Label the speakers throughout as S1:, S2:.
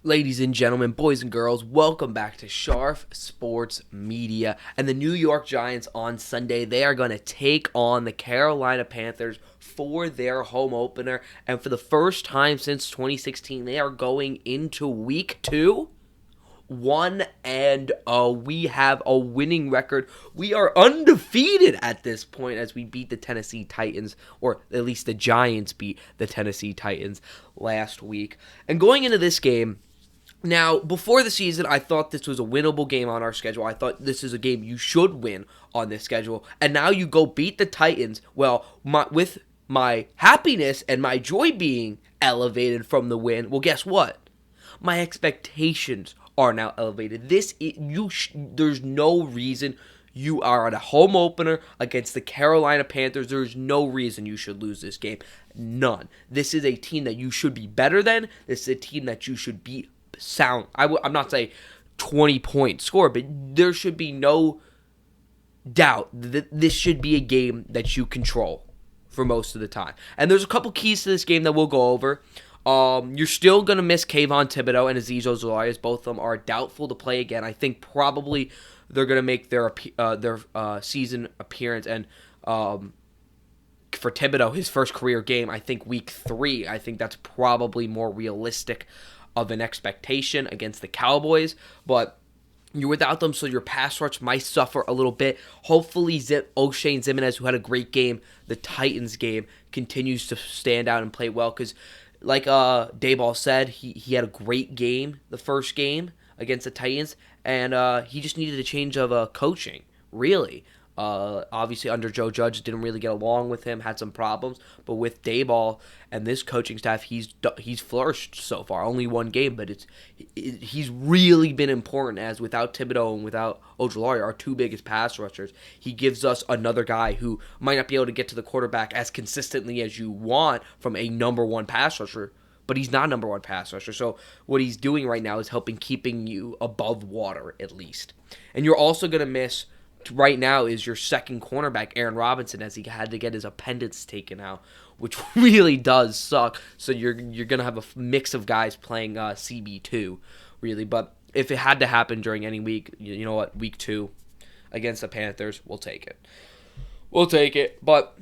S1: Ladies and gentlemen, boys and girls, welcome back to Sharf Sports Media. And the New York Giants on Sunday, they are going to take on the Carolina Panthers for their home opener. And for the first time since 2016, they are going into week 2 1-0. We have a winning record. We are undefeated at this point as we beat the Tennessee Titans, or at least the Giants beat the Tennessee Titans last week. And going into this game, now, before the season, I thought this was a winnable game on our schedule. I thought this is a game you should win on this schedule. And now you go beat the Titans. Well, with my happiness and my joy being elevated from the win, well, guess what? My expectations are now elevated. There's no reason you are at a home opener against the Carolina Panthers. There's no reason you should lose this game. None. This is a team that you should be better than. This is a team that you should beat sound. I'm not saying 20-point score, but there should be no doubt that this should be a game that you control for most of the time. And there's a couple keys to this game that we'll go over. You're still going to miss Kayvon Thibodeau and Azeez Ojulari. Both of them are doubtful to play again. I think probably they're going to make their season appearance. And for Thibodeau, his first career game, I think week 3. I think that's probably more realistic of an expectation against the Cowboys, but you're without them, so your pass rush might suffer a little bit. Hopefully, O'Shane Ximines, who had a great game, the Titans game, continues to stand out and play well, because like Dayball said, he had a great game, the first game against the Titans, and he just needed a change of coaching, really. Obviously, under Joe Judge, didn't really get along with him, had some problems. But with Dayball and this coaching staff, he's flourished so far. Only one game, but he's really been important. As without Thibodeau and without Ojulari, our two biggest pass rushers, he gives us another guy who might not be able to get to the quarterback as consistently as you want from a number one pass rusher. But he's not a number one pass rusher. So what he's doing right now is keeping you above water at least. And you're also going to miss, right now, is your second cornerback, Aaron Robinson, as he had to get his appendix taken out, which really does suck. So you're going to have a mix of guys playing CB2, really. But if it had to happen during any week, you know what, week 2 against the Panthers, we'll take it. We'll take it. But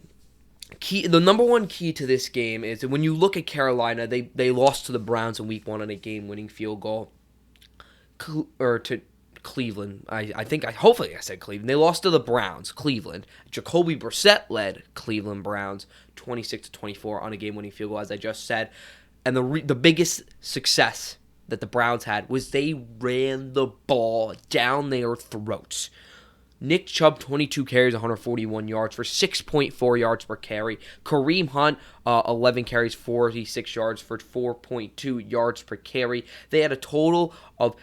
S1: the number one key to this game is that when you look at Carolina, they lost to the Browns in week 1 on a game-winning field goal. Cleveland. Hopefully I said Cleveland. They lost to the Browns, Cleveland. Jacoby Brissett led Cleveland Browns 26-24 on a game-winning field goal, as I just said. And the biggest success that the Browns had was they ran the ball down their throats. Nick Chubb, 22 carries, 141 yards for 6.4 yards per carry. Kareem Hunt, 11 carries, 46 yards for 4.2 yards per carry. They had a total of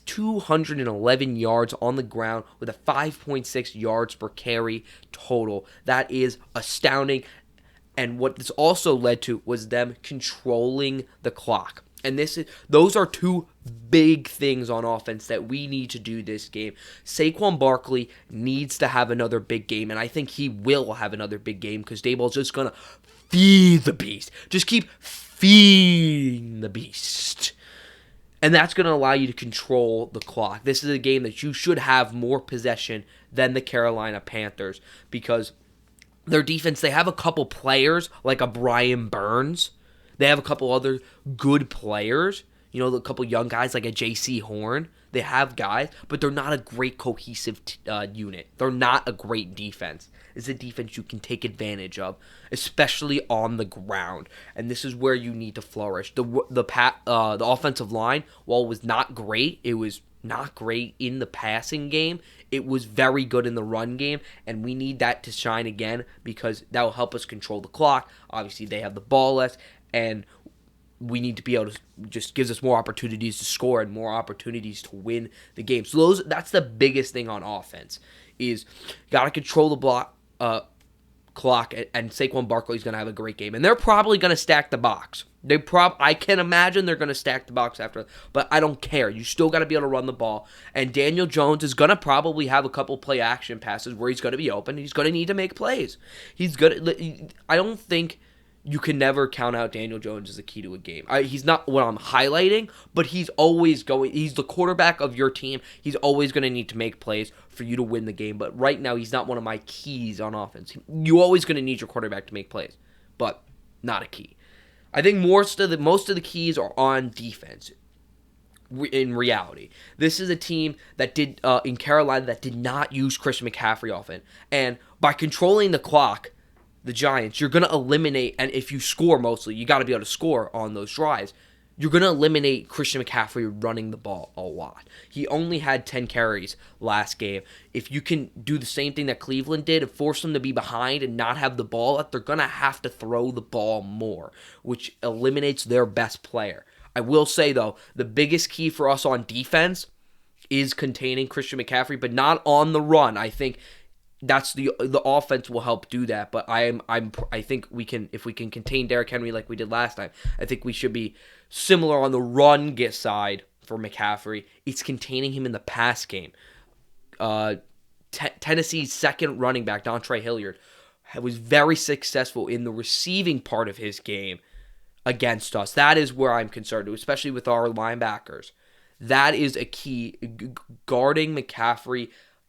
S1: 211 yards on the ground with a 5.6 yards per carry total. That is astounding. And what this also led to was them controlling the clock. And those are two big things on offense that we need to do this game. Saquon Barkley needs to have another big game, and I think he will have another big game because Daboll's just going to feed the beast. Just keep feeding the beast. And that's going to allow you to control the clock. This is a game that you should have more possession than the Carolina Panthers because their defense, they have a couple players like a Brian Burns. They have a couple other good players, a couple young guys like a J.C. Horn. They have guys, but they're not a great cohesive unit. They're not a great defense. It's a defense you can take advantage of, especially on the ground. And this is where you need to flourish. The offensive line, while it was not great, it was not great in the passing game. It was very good in the run game, and we need that to shine again because that will help us control the clock. Obviously, they have the ball less. And we need to be able to just gives us more opportunities to score and more opportunities to win the game. So that's the biggest thing on offense is got to control the clock, and Saquon Barkley is going to have a great game. And they're probably going to stack the box. I can imagine they're going to stack the box after, but I don't care. You still got to be able to run the ball. And Daniel Jones is going to probably have a couple play action passes where he's going to be open. He's going to need to make plays. I don't think you can never count out Daniel Jones as a key to a game. He's not what I'm highlighting, but he's always going. He's the quarterback of your team. He's always going to need to make plays for you to win the game. But right now, he's not one of my keys on offense. You're always going to need your quarterback to make plays, but not a key. I think most of the keys are on defense. In reality, this is a team that did in Carolina that did not use Christian McCaffrey often, and by controlling the clock, the Giants, you're going to eliminate, and if you score mostly, you got to be able to score on those drives. You're going to eliminate Christian McCaffrey running the ball a lot. He only had 10 carries last game. If you can do the same thing that Cleveland did and force them to be behind and not have the ball, they're going to have to throw the ball more, which eliminates their best player. I will say, though, the biggest key for us on defense is containing Christian McCaffrey, but not on the run. I think that's the offense will help do that. But I think we can, if we can contain Derrick Henry like we did last time, I think we should be similar on the run side for McCaffrey. It's containing him in the pass game. Tennessee's second running back, Dontre Hilliard, was very successful in the receiving part of his game against us. That is where I'm concerned, especially with our linebackers. That is a key. Guarding McCaffrey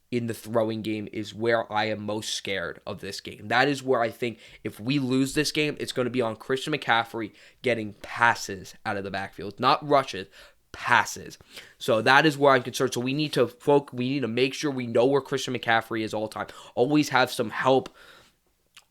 S1: in the throwing game is where I am most scared of this game. That is where I think if we lose this game, it's going to be on Christian McCaffrey getting passes out of the backfield. Not rushes, passes. So that is where I'm concerned. So we need to make sure we know where Christian McCaffrey is all the time. Always have some help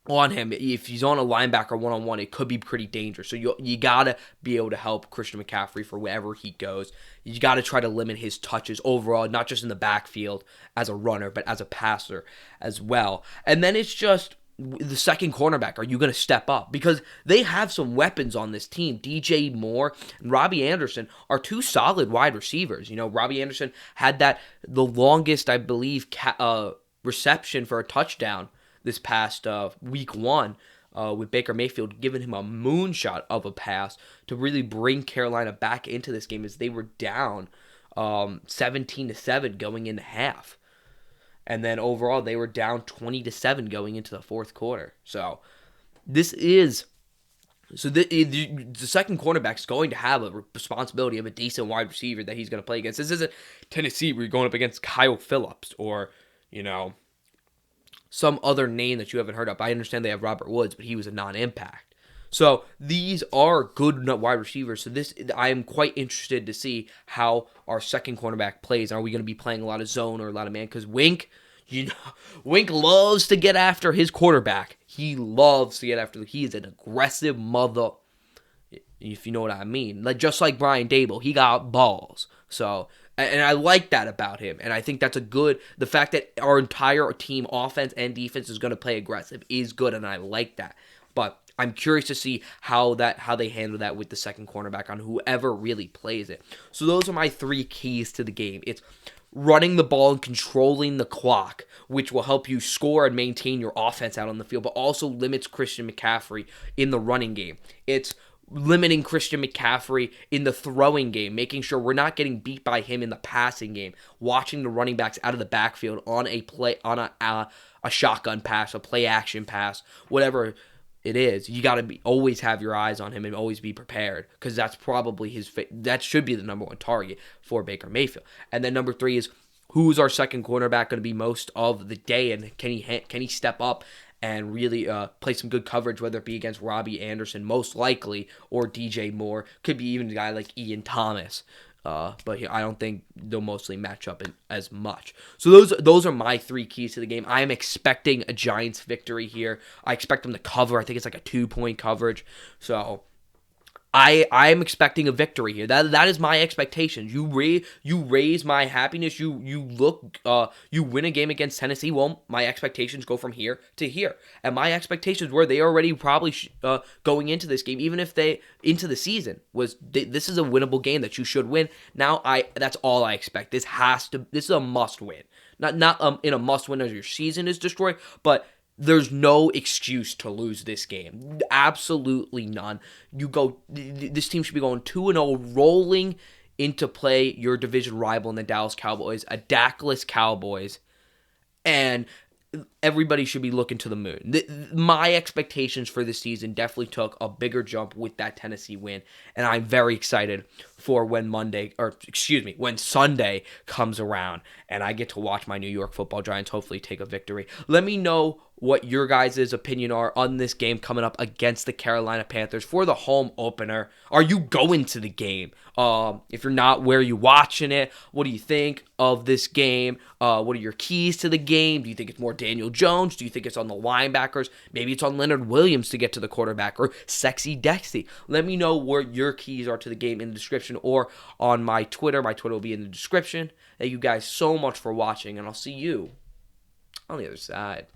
S1: on him. If he's on a linebacker one-on-one, it could be pretty dangerous. So you got to be able to help Christian McCaffrey for wherever he goes. You got to try to limit his touches overall, not just in the backfield as a runner, but as a passer as well. And then it's just the second cornerback. Are you going to step up? Because they have some weapons on this team. DJ Moore and Robbie Anderson are two solid wide receivers. Robbie Anderson had the longest, I believe, reception for a touchdown this past week 1 with Baker Mayfield giving him a moonshot of a pass to really bring Carolina back into this game as they were down 17-7 going into half. And then overall they were down 20-7 going into the fourth quarter. So the second cornerback is going to have a responsibility of a decent wide receiver that he's going to play against. This isn't Tennessee where you're going up against Kyle Phillips or, some other name that you haven't heard of. I understand they have Robert Woods, but he was a non-impact. So these are good wide receivers. So I am quite interested to see how our second cornerback plays. Are we going to be playing a lot of zone or a lot of man? Because Wink loves to get after his quarterback. He loves to get after. He is an aggressive mother, if you know what I mean. Just like Brian Dable, he got balls. So. And I like that about him. And I think that's the fact that our entire team, offense and defense, is going to play aggressive is good, and I like that. But I'm curious to see how they handle that with the second cornerback on whoever really plays it. So those are my 3 keys to the game. It's running the ball and controlling the clock, which will help you score and maintain your offense out on the field, but also limits Christian McCaffrey in the running game. It's limiting Christian McCaffrey in the throwing game, making sure we're not getting beat by him in the passing game, watching the running backs out of the backfield on a shotgun pass, a play action pass, whatever it is. You got to always have your eyes on him and always be prepared, because that's probably that should be the number 1 target for Baker Mayfield. And then number 3 is, who's our second cornerback going to be most of the day, and can he step up and really play some good coverage, whether it be against Robbie Anderson, most likely, or DJ Moore. Could be even a guy like Ian Thomas. But I don't think they'll mostly match up as much. So those are my 3 keys to the game. I am expecting a Giants victory here. I expect them to cover. I think it's like a 2-point coverage. So I am expecting a victory here. That is my expectations. You raise my happiness. You win a game against Tennessee. Well, my expectations go from here to here, and my expectations were they already probably going into this game, even if they into the season this is a winnable game that you should win. Now that's all I expect. This is a must win. Not in a must win as your season is destroyed, but there's no excuse to lose this game. Absolutely none. This team should be going 2-0, rolling into play your division rival in the Dallas Cowboys, a Dakless Cowboys, and everybody should be looking to the moon. My expectations for this season definitely took a bigger jump with that Tennessee win, and I'm very excited for when when Sunday comes around and I get to watch my New York Football Giants hopefully take a victory. Let me know what your guys' opinion are on this game coming up against the Carolina Panthers for the home opener. Are you going to the game? If you're not, where are you watching it? What do you think of this game? What are your keys to the game? Do you think it's more Daniel Jones? Do you think it's on the linebackers? Maybe it's on Leonard Williams to get to the quarterback or Sexy Dexy. Let me know where your keys are to the game in the description or on my Twitter. My Twitter will be in the description. Thank you guys so much for watching, and I'll see you on the other side.